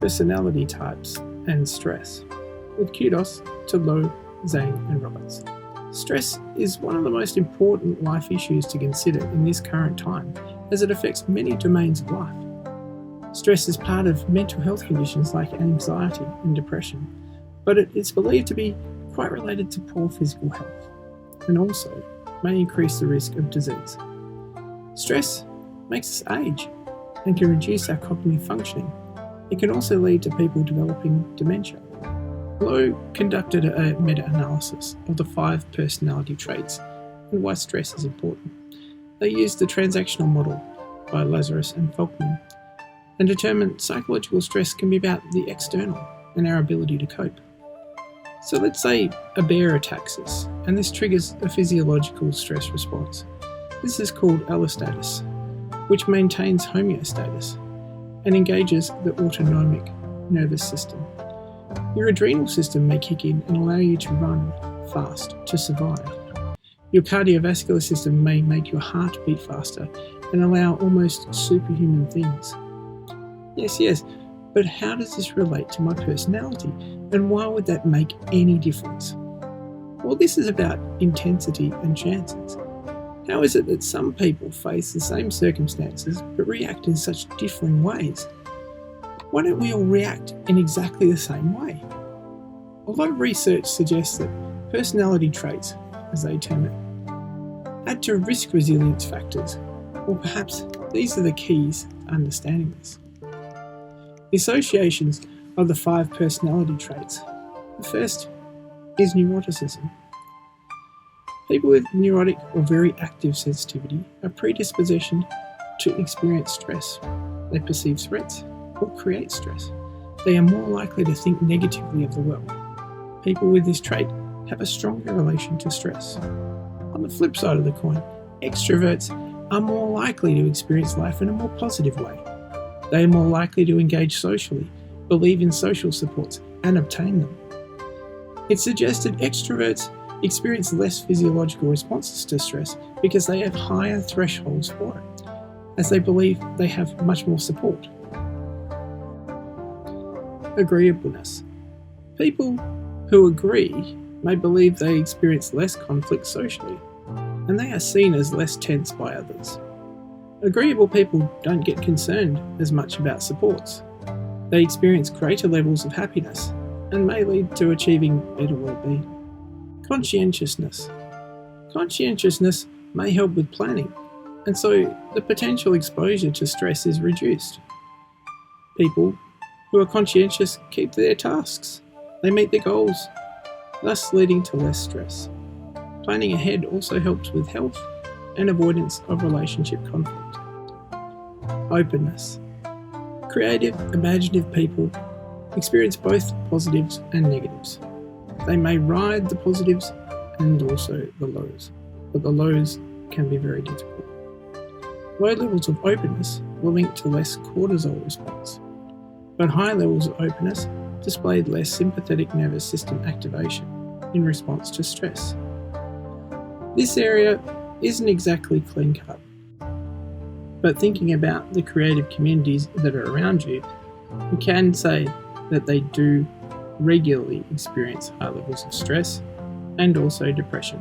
personality types and stress, with kudos to Lowe, Zhang and Roberts. Stress is one of the most important life issues to consider in this current time, as it affects many domains of life. Stress is part of mental health conditions like anxiety and depression, but it is believed to be quite related to poor physical health, and also may increase the risk of disease. Stress makes us age and can reduce our cognitive functioning. It can also lead to people developing dementia. Lowe conducted a meta-analysis of the 5 personality traits and why stress is important. They used the transactional model by Lazarus and Folkman and determined psychological stress can be about the external and our ability to cope. So let's say a bear attacks us, and this triggers a physiological stress response. This is called allostatus, which maintains homeostasis and engages the autonomic nervous system. Your adrenal system may kick in and allow you to run fast to survive. Your cardiovascular system may make your heart beat faster and allow almost superhuman things. Yes, but how does this relate to my personality, and why would that make any difference? Well, this is about intensity and chances. How is it that some people face the same circumstances but react in such differing ways? Why don't we all react in exactly the same way? A lot of research suggests that personality traits, as they term it, add to risk resilience factors, or perhaps these are the keys to understanding this. The associations of the 5 personality traits. The first is neuroticism. People with neurotic or very active sensitivity are predispositioned to experience stress. They perceive threats or create stress. They are more likely to think negatively of the world. People with this trait have a stronger relation to stress. On the flip side of the coin, extroverts are more likely to experience life in a more positive way. They are more likely to engage socially, believe in social supports, and obtain them. It suggested extroverts experience less physiological responses to stress because they have higher thresholds for it, as they believe they have much more support. Agreeableness. People who agree may believe they experience less conflict socially, and they are seen as less tense by others. Agreeable people don't get concerned as much about supports. They experience greater levels of happiness and may lead to achieving better well-being. Conscientiousness. Conscientiousness may help with planning, and so the potential exposure to stress is reduced. People who are conscientious keep their tasks. They meet their goals, thus leading to less stress. Planning ahead also helps with health and avoidance of relationship conflict. Openness. Creative, imaginative people experience both positives and negatives. They may ride the positives and also the lows, but the lows can be very difficult. Low levels of openness were linked to less cortisol response, but high levels of openness displayed less sympathetic nervous system activation in response to stress. This area isn't exactly clean cut, but thinking about the creative communities that are around you, we can say that they do regularly experience high levels of stress and also depression.